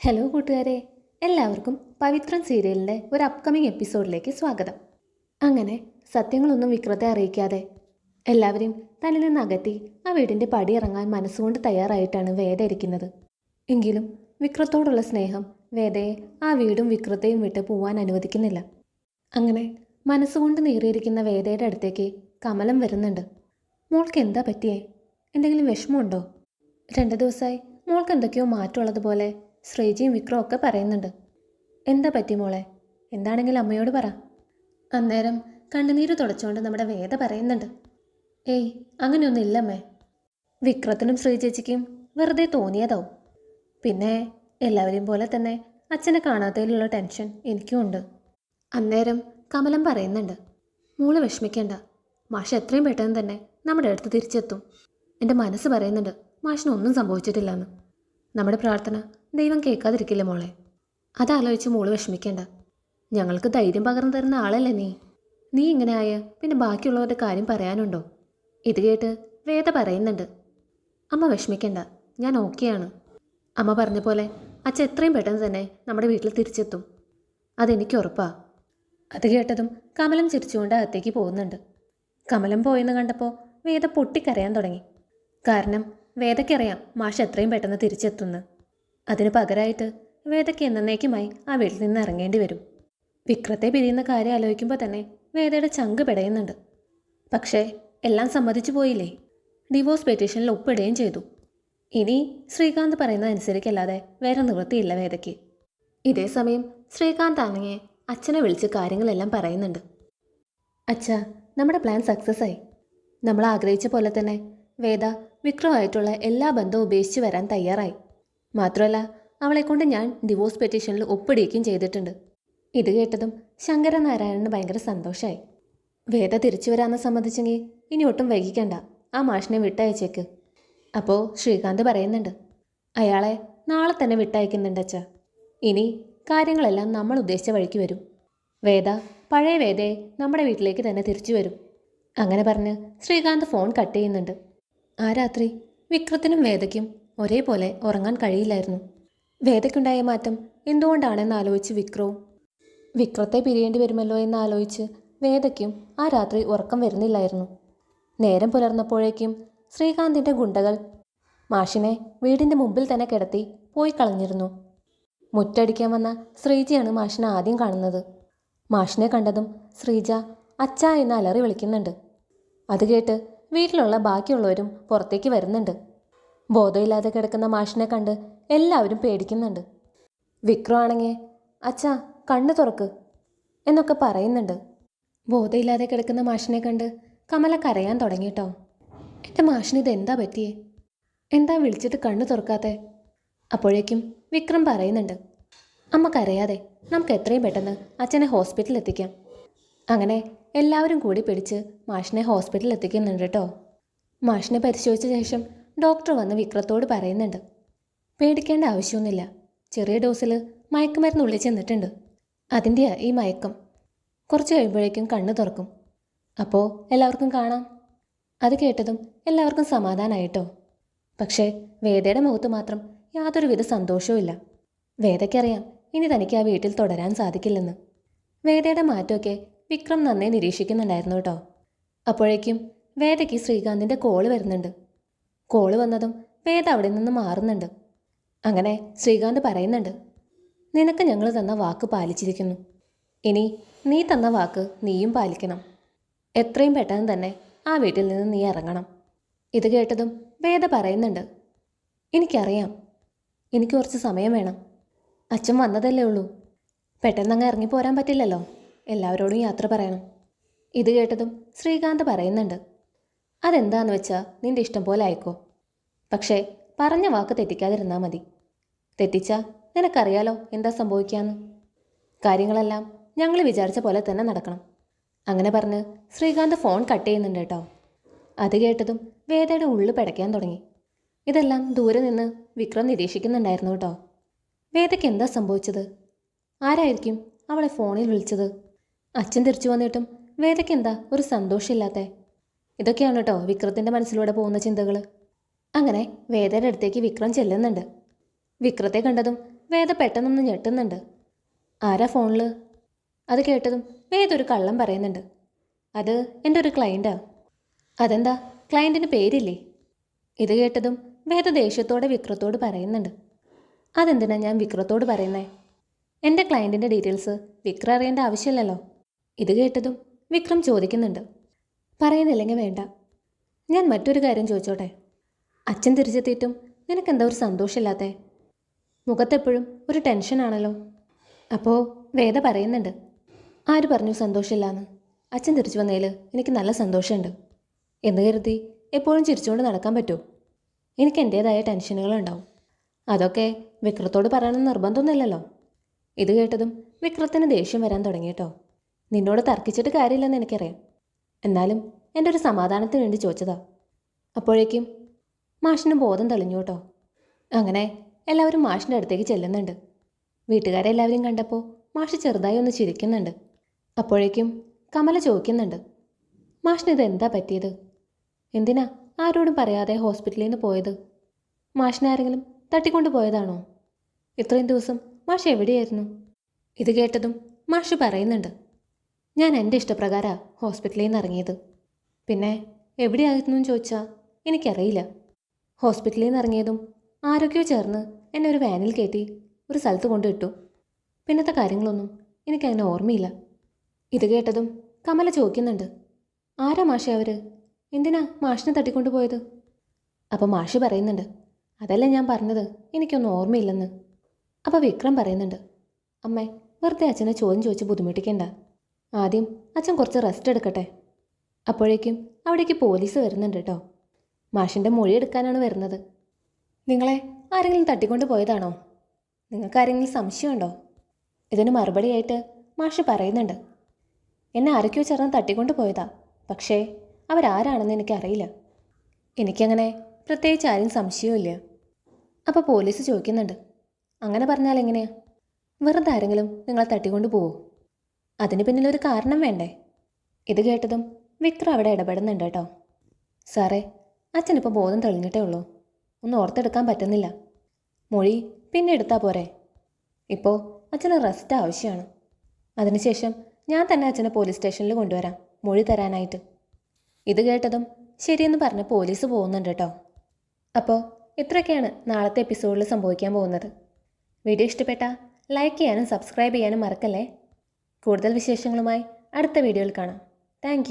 Hello കൂട്ടുകാരെ, എല്ലാവർക്കും പവിത്രൻ സീരിയലിൻ്റെ ഒരു അപ്കമിങ് എപ്പിസോഡിലേക്ക് സ്വാഗതം. അങ്ങനെ സത്യങ്ങളൊന്നും വിക്രത്തെ അറിയിക്കാതെ എല്ലാവരെയും തന്നിൽ നിന്ന് അകറ്റി ആ വീടിൻ്റെ പടിയിറങ്ങാൻ മനസ്സുകൊണ്ട് തയ്യാറായിട്ടാണ് വേദ ഇരിക്കുന്നത്. എങ്കിലും വിക്രത്തോടുള്ള സ്നേഹം വേദയെ ആ വീടും വിക്രത്തെയും വിട്ട് പോവാൻ അനുവദിക്കുന്നില്ല. അങ്ങനെ മനസ്സുകൊണ്ട് നീറിയിരിക്കുന്ന വേദയുടെ അടുത്തേക്ക് കമലം വരുന്നുണ്ട്. മോൾക്ക് എന്താ പറ്റിയേ? എന്തെങ്കിലും വിഷമമുണ്ടോ? 2 ദിവസമായി മോൾക്ക് എന്തൊക്കെയോ മാറ്റമുള്ളതുപോലെ ശ്രീജിയും വിക്രവും ഒക്കെ പറയുന്നുണ്ട്. എന്താ പറ്റി മോളെ? എന്താണെങ്കിലും അമ്മയോട് പറ. അന്നേരം കണ്ണുനീര് തുടച്ചുകൊണ്ട് നമ്മുടെ വേദ പറയുന്നുണ്ട്. ഏയ്, അങ്ങനെയൊന്നും ഇല്ലമ്മേ. വിക്രത്തിനും ശ്രീചേച്ചിക്കും വെറുതെ തോന്നിയതാവും. പിന്നെ എല്ലാവരെയും പോലെ തന്നെ അച്ഛനെ കാണാത്തതിലുള്ള ടെൻഷൻ എനിക്കും ഉണ്ട്. അന്നേരം കമലം പറയുന്നുണ്ട്. മോള് വിഷമിക്കേണ്ട, മാഷ് എത്രയും പെട്ടെന്ന് തന്നെ നമ്മുടെ അടുത്ത് തിരിച്ചെത്തും. എൻ്റെ മനസ്സ് പറയുന്നുണ്ട് മാഷിനൊന്നും സംഭവിച്ചിട്ടില്ലെന്ന്. നമ്മുടെ പ്രാർത്ഥന ദൈവം കേൾക്കാതിരിക്കില്ല മോളെ. അതാലോചിച്ച് മോള് വിഷമിക്കേണ്ട. ഞങ്ങൾക്ക് ധൈര്യം പകർന്നു തരുന്ന ആളല്ലേ നീ ഇങ്ങനെ ആയ പിന്നെ ബാക്കിയുള്ളവരുടെ കാര്യം പറയാനുണ്ടോ? ഇത് കേട്ട് വേദ പറയുന്നുണ്ട്. അമ്മ വിഷമിക്കേണ്ട, ഞാൻ ഓക്കെയാണ്. അമ്മ പറഞ്ഞ പോലെ അച്ഛൻ എത്രയും പെട്ടെന്ന് തന്നെ നമ്മുടെ വീട്ടിൽ തിരിച്ചെത്തും, അതെനിക്ക് ഉറപ്പാ. അത് കേട്ടതും കമലം ചിരിച്ചുകൊണ്ട് അകത്തേക്ക് പോകുന്നുണ്ട്. കമലം പോയെന്ന് കണ്ടപ്പോൾ വേദ പൊട്ടിക്കരയാൻ തുടങ്ങി. കാരണം വേദയ്ക്കറിയാം മാഷ് എത്രയും പെട്ടെന്ന് തിരിച്ചെത്തുന്നു. അതിന് പകരമായിട്ട് വേദയ്ക്ക് എന്നേക്കുമായി ആ വീട്ടിൽ നിന്ന് ഇറങ്ങേണ്ടി വരും. വിക്രത്തെ പിരിയുന്ന കാര്യം ആലോചിക്കുമ്പോൾ തന്നെ വേദയുടെ ചങ്ക് പിടയുന്നുണ്ട്. പക്ഷേ എല്ലാം സമ്മതിച്ചു പോയില്ലേ? ഡിവോഴ്സ് പെറ്റീഷനിൽ ഒപ്പിടുകയും ചെയ്തു. ഇനി ശ്രീകാന്ത് പറയുന്നതനുസരിക്കല്ലാതെ വേറെ നിവൃത്തിയില്ല വേദയ്ക്ക്. ഇതേ സമയം ശ്രീകാന്ത് ആണെങ്കിൽ അച്ഛനെ വിളിച്ച് കാര്യങ്ങളെല്ലാം പറയുന്നുണ്ട്. അച്ഛാ, നമ്മുടെ പ്ലാൻ സക്സസ് ആയി. നമ്മൾ ആഗ്രഹിച്ച പോലെ തന്നെ വേദ വിക്രമായിട്ടുള്ള എല്ലാ ബന്ധവും ഉപേക്ഷിച്ച് വരാൻ തയ്യാറായി. മാത്രമല്ല അവളെക്കൊണ്ട് ഞാൻ ഡിവോഴ്സ് പെറ്റീഷനിൽ ഒപ്പിടുകയും ചെയ്തിട്ടുണ്ട്. ഇത് കേട്ടതും ശങ്കരനാരായണന് ഭയങ്കര സന്തോഷമായി. വേദ തിരിച്ചു വരാമെന്ന് സമ്മതിച്ചെങ്കിൽ ഇനി ഒട്ടും വൈകിക്കണ്ട, ആ മാഷിനെ വിട്ടയച്ചേക്ക്. അപ്പോൾ ശ്രീകാന്ത് പറയുന്നുണ്ട്, അയാളെ നാളെ തന്നെ വിട്ടയക്കുന്നുണ്ട് അച്ഛാ. ഇനി കാര്യങ്ങളെല്ലാം നമ്മൾ ഉദ്ദേശിച്ച വഴിക്ക് വരും. വേദ പഴയ വേദയെ നമ്മുടെ വീട്ടിലേക്ക് തന്നെ തിരിച്ചു വരും. അങ്ങനെ പറഞ്ഞ് ശ്രീകാന്ത് ഫോൺ കട്ട് ചെയ്യുന്നുണ്ട്. ആ രാത്രി വിക്രത്തിനും വേദയ്ക്കും ഒരേപോലെ ഉറങ്ങാൻ കഴിയില്ലായിരുന്നു. വേദയ്ക്കുണ്ടായ മാറ്റം എന്തുകൊണ്ടാണെന്ന് ആലോചിച്ച് വിക്രത്തെ പിരിയേണ്ടി വരുമല്ലോ എന്നാലോചിച്ച് വേദയ്ക്കും ആ രാത്രി ഉറക്കം വരുന്നില്ലായിരുന്നു. നേരം പുലർന്നപ്പോഴേക്കും ശ്രീകാന്തിൻ്റെ ഗുണ്ടകൾ മാഷിനെ വീടിൻ്റെ മുമ്പിൽ തന്നെ കിടത്തി പോയി കളഞ്ഞിരുന്നു. മുറ്റടിക്കാൻ വന്ന ശ്രീജയാണ് മാഷിനെ ആദ്യം കാണുന്നത്. മാഷിനെ കണ്ടതും ശ്രീജ അച്ഛാ എന്ന് അലറി വിളിക്കുന്നുണ്ട്. അത് കേട്ട് വീട്ടിലുള്ള ബാക്കിയുള്ളവരും പുറത്തേക്ക് വരുന്നുണ്ട്. ബോധമില്ലാതെ കിടക്കുന്ന മാഷിനെ കണ്ട് എല്ലാവരും പേടിക്കുന്നുണ്ട്. വിക്രം ആണെങ്കിൽ അച്ഛാ കണ്ണ് തുറക്ക് എന്നൊക്കെ പറയുന്നുണ്ട്. ബോധമില്ലാതെ കിടക്കുന്ന മാഷിനെ കണ്ട് കമല കരയാൻ തുടങ്ങിയിട്ടോ. എൻ്റെ മാഷിന് ഇതെന്താ പറ്റിയേ? എന്താ വിളിച്ചിട്ട് കണ്ണ് തുറക്കാത്തെ? അപ്പോഴേക്കും വിക്രം പറയുന്നുണ്ട്, അമ്മ കരയാതെ, നമുക്ക് എത്രയും പെട്ടെന്ന് അച്ഛനെ ഹോസ്പിറ്റലിൽ എത്തിക്കാം. അങ്ങനെ എല്ലാവരും കൂടി പിടിച്ച് മാഷിനെ ഹോസ്പിറ്റലിൽ എത്തിക്കുന്നുണ്ട് കേട്ടോ. മാഷിനെ പരിശോധിച്ച ശേഷം ഡോക്ടർ വന്ന് വിക്രത്തോട് പറയുന്നുണ്ട്, പേടിക്കേണ്ട ആവശ്യമൊന്നുമില്ല. ചെറിയ ഡോസിൽ മയക്കുമരുന്ന് ഉള്ളിൽ ചെന്നിട്ടുണ്ട്. അതിൻ്റെയാ ഈ മയക്കം. കുറച്ച് കഴിയുമ്പോഴേക്കും കണ്ണ് തുറക്കും. അപ്പോൾ എല്ലാവർക്കും കാണാം. അത് കേട്ടതും എല്ലാവർക്കും സമാധാനമായിട്ടോ. പക്ഷേ വേദയുടെ മുഖത്ത് മാത്രം യാതൊരുവിധ സന്തോഷവും ഇല്ല. വേദയ്ക്കറിയാം ഇനി തനിക്ക് ആ വീട്ടിൽ തുടരാൻ സാധിക്കില്ലെന്ന്. വേദയുടെ മാറ്റമൊക്കെ വിക്രം നന്നേ നിരീക്ഷിക്കുന്നുണ്ടായിരുന്നു കേട്ടോ. അപ്പോഴേക്കും വേദയ്ക്ക് ശ്രീകാന്തിൻ്റെ കോള് വരുന്നുണ്ട്. കോള് വന്നതും വേദ അവിടെ നിന്ന് മാറുന്നുണ്ട്. അങ്ങനെ ശ്രീകാന്ത് പറയുന്നുണ്ട്, നിനക്ക് ഞങ്ങൾ തന്ന വാക്ക് പാലിച്ചിരിക്കുന്നു. ഇനി നീ തന്ന വാക്ക് നീയും പാലിക്കണം. എത്രയും പെട്ടെന്ന് തന്നെ ആ വീട്ടിൽ നിന്ന് നീ ഇറങ്ങണം. ഇത് കേട്ടതും വേദ പറയുന്നുണ്ട്, എനിക്കറിയാം, എനിക്ക് കുറച്ച് സമയം വേണം. അച്ഛൻ വന്നതല്ലേ ഉള്ളൂ, പെട്ടെന്നങ്ങ് ഇറങ്ങിപ്പോരാൻ പറ്റില്ലല്ലോ. എല്ലാവരോടും യാത്ര പറയണം. ഇത് കേട്ടതും ശ്രീകാന്ത് പറയുന്നുണ്ട്, അതെന്താന്ന് വെച്ചാൽ നിന്റെ ഇഷ്ടം പോലെ ആയിക്കോ. പക്ഷേ പറഞ്ഞ വാക്ക് തെറ്റിക്കാതിരുന്നാൽ മതി. തെറ്റിച്ചാൽ നിനക്കറിയാലോ എന്താ സംഭവിക്കാന്ന്. കാര്യങ്ങളെല്ലാം ഞങ്ങൾ വിചാരിച്ച പോലെ തന്നെ നടക്കണം. അങ്ങനെ പറഞ്ഞ് ശ്രീകാന്ത് ഫോൺ കട്ട് ചെയ്യുന്നുണ്ട് കേട്ടോ. അത് കേട്ടതും വേദയുടെ ഉള്ളു പിടയ്ക്കാൻ തുടങ്ങി. ഇതെല്ലാം ദൂരെ നിന്ന് വിക്രം നിരീക്ഷിക്കുന്നുണ്ടായിരുന്നു കേട്ടോ. വേദയ്ക്ക് എന്താ സംഭവിച്ചത്? ആരായിരിക്കും അവളെ ഫോണിൽ വിളിച്ചത്? അച്ഛൻ തിരിച്ചു വന്നിട്ടും വേദയ്ക്ക് എന്താ ഒരു സന്തോഷമില്ലാത്തേ? ഇതൊക്കെയാണ് കേട്ടോ വിക്രത്തിൻ്റെ മനസ്സിലൂടെ പോകുന്ന ചിന്തകൾ. അങ്ങനെ വേദയുടെ അടുത്തേക്ക് വിക്രം ചെല്ലുന്നുണ്ട്. വിക്രത്തെ കണ്ടതും വേദ പെട്ടെന്നൊന്ന് ഞെട്ടുന്നുണ്ട്. ആരാ ഫോണിൽ? അത് കേട്ടതും വേദ ഒരു കള്ളം പറയുന്നുണ്ട്. അത് എൻ്റെ ഒരു ക്ലയൻറ്റാ. അതെന്താ, ക്ലയൻറ്റിന് പേരില്ലേ? ഇത് കേട്ടതും വേദ ദേഷ്യത്തോടെ വിക്രത്തോട് പറയുന്നുണ്ട്. അതെന്തിനാ ഞാൻ വിക്രത്തോട് പറയുന്നേ? എൻ്റെ ക്ലയൻറ്റിൻ്റെ ഡീറ്റെയിൽസ് വിക്രം അറിയേണ്ട ആവശ്യമില്ലല്ലോ. ഇത് കേട്ടതും വിക്രം ചോദിക്കുന്നുണ്ട്. പറയുന്നില്ലെങ്കിൽ വേണ്ട. ഞാൻ മറ്റൊരു കാര്യം ചോദിച്ചോട്ടെ? അച്ഛൻ തിരിച്ചെത്തിയിട്ടും നിനക്കെന്താ ഒരു സന്തോഷമില്ലാത്തേ? മുഖത്തെപ്പോഴും ഒരു ടെൻഷനാണല്ലോ. അപ്പോൾ വേദ പറയുന്നുണ്ട്. ആര് പറഞ്ഞു സന്തോഷമില്ലാന്ന്? അച്ഛൻ തിരിച്ചു വന്നതിൽ എനിക്ക് നല്ല സന്തോഷമുണ്ട്. എന്ന് കരുതി എപ്പോഴും ചിരിച്ചുകൊണ്ട് നടക്കാൻ പറ്റുമോ? എനിക്ക് എൻ്റേതായ ടെൻഷനുകളുണ്ടാവും. അതൊക്കെ വിക്രത്തോട് പറയണമെന്ന് നിർബന്ധമൊന്നുമില്ലല്ലോ. ഇത് കേട്ടതും വിക്രത്തിന് ദേഷ്യം വരാൻ തുടങ്ങിയിട്ടോ. നിന്നോട് തർക്കിച്ചിട്ട് കാര്യമില്ലെന്ന് എനിക്കറിയാം. എന്നാലും എൻ്റെ ഒരു സമാധാനത്തിന് വേണ്ടി ചോദിച്ചതാ. അപ്പോഴേക്കും മാഷിന് ബോധം തെളിഞ്ഞു കേട്ടോ. അങ്ങനെ എല്ലാവരും മാഷിൻ്റെ അടുത്തേക്ക് ചെല്ലുന്നുണ്ട്. വീട്ടുകാരെല്ലാവരും കണ്ടപ്പോൾ മാഷ് ചെറുതായി ഒന്ന് ചിരിക്കുന്നുണ്ട്. അപ്പോഴേക്കും കമല ചോദിക്കുന്നുണ്ട്. മാഷിന് എന്താ പറ്റിയത്? എന്തിനാ ആരോടും പറയാതെ ഹോസ്പിറ്റലിൽ നിന്ന് പോയത്? മാഷിനെ ആരെങ്കിലും തട്ടിക്കൊണ്ടു പോയതാണോ? ഇത്രയും ദിവസം മാഷ് എവിടെയായിരുന്നു? ഇത് കേട്ടതും മാഷ് പറയുന്നുണ്ട്. ഞാൻ എൻ്റെ ഇഷ്ടപ്രകാരമാണ് ഹോസ്പിറ്റലിൽ നിന്ന് ഇറങ്ങിയത്. പിന്നെ എവിടെയായിരുന്നു എന്ന് ചോദിച്ചാൽ എനിക്കറിയില്ല. ഹോസ്പിറ്റലിൽ നിന്ന് ഇറങ്ങിയതും ആരൊക്കെയോ ചേർന്ന് എന്നെ ഒരു വാനിൽ കയറ്റി ഒരു സ്ഥലത്ത് കൊണ്ടിട്ടു. പിന്നത്തെ കാര്യങ്ങളൊന്നും എനിക്കങ്ങനെ ഓർമ്മയില്ല. ഇത് കേട്ടതും കമല ചോദിക്കുന്നുണ്ട്. ആരാ മാഷെ അവർ? എന്തിനാ മാഷിനെ തട്ടിക്കൊണ്ടു പോയത്? അപ്പോൾ മാഷ് പറയുന്നുണ്ട്. അതല്ലേ ഞാൻ പറഞ്ഞത്, എനിക്കൊന്നും ഓർമ്മയില്ലെന്ന്. അപ്പോൾ വിക്രം പറയുന്നുണ്ട്. അമ്മേ, വെറുതെ അച്ഛനെ ചോദ്യം ചോദിച്ച് ബുദ്ധിമുട്ടിക്കേണ്ട. ആദ്യം അച്ഛൻ കുറച്ച് റെസ്റ്റ് എടുക്കട്ടെ. അപ്പോഴേക്കും അവിടേക്ക് പോലീസ് വരുന്നുണ്ട് കേട്ടോ. മാഷിൻ്റെ മൊഴി എടുക്കാനാണ് വരുന്നത്. നിങ്ങളെ ആരെങ്കിലും തട്ടിക്കൊണ്ട് പോയതാണോ? നിങ്ങൾക്ക് ആരെങ്കിലും സംശയമുണ്ടോ? ഇതിന് മറുപടിയായിട്ട് മാഷ് പറയുന്നുണ്ട്. എന്നെ ആരൊക്കെയോ ചേർന്ന് തട്ടിക്കൊണ്ട് പോയതാ. പക്ഷേ അവരാരാണെന്ന് എനിക്കറിയില്ല. എനിക്കങ്ങനെ പ്രത്യേകിച്ച് ആരും സംശയവുമില്ല. അപ്പോൾ പോലീസ് ചോദിക്കുന്നുണ്ട്. അങ്ങനെ പറഞ്ഞാൽ എങ്ങനെയാ? വെറുതെ ആരെങ്കിലും നിങ്ങളെ തട്ടിക്കൊണ്ട് പോവോ? അതിന് പിന്നിലൊരു കാരണം വേണ്ടേ? ഇത് കേട്ടതും വിക്രം അവിടെ ഇടപെടുന്നുണ്ട് കേട്ടോ. സാറേ, അച്ഛനിപ്പോൾ ബോധം തെളിഞ്ഞിട്ടേ ഉള്ളൂ. ഒന്നും ഓർത്തെടുക്കാൻ പറ്റുന്നില്ല. മൊഴി പിന്നെ എടുത്താൽ പോരെ? ഇപ്പോൾ അച്ഛന് റെസ്റ്റ് ആവശ്യമാണ്. അതിനുശേഷം ഞാൻ തന്നെ അച്ഛനെ പോലീസ് സ്റ്റേഷനിൽ കൊണ്ടുവരാം മൊഴി തരാനായിട്ട്. ഇത് കേട്ടതും ശരിയെന്ന് പറഞ്ഞ് പോലീസ് പോകുന്നുണ്ട് കേട്ടോ. അപ്പോൾ ഇത്രയൊക്കെയാണ് നാളത്തെ എപ്പിസോഡിൽ സംഭവിക്കാൻ പോകുന്നത്. വീഡിയോ ഇഷ്ടപ്പെട്ടാൽ ലൈക്ക് ചെയ്യാനും സബ്സ്ക്രൈബ് ചെയ്യാനും മറക്കല്ലേ. കൂടുതൽ വിശേഷങ്ങളുമായി അടുത്ത വീഡിയോയിൽ കാണാം. താങ്ക്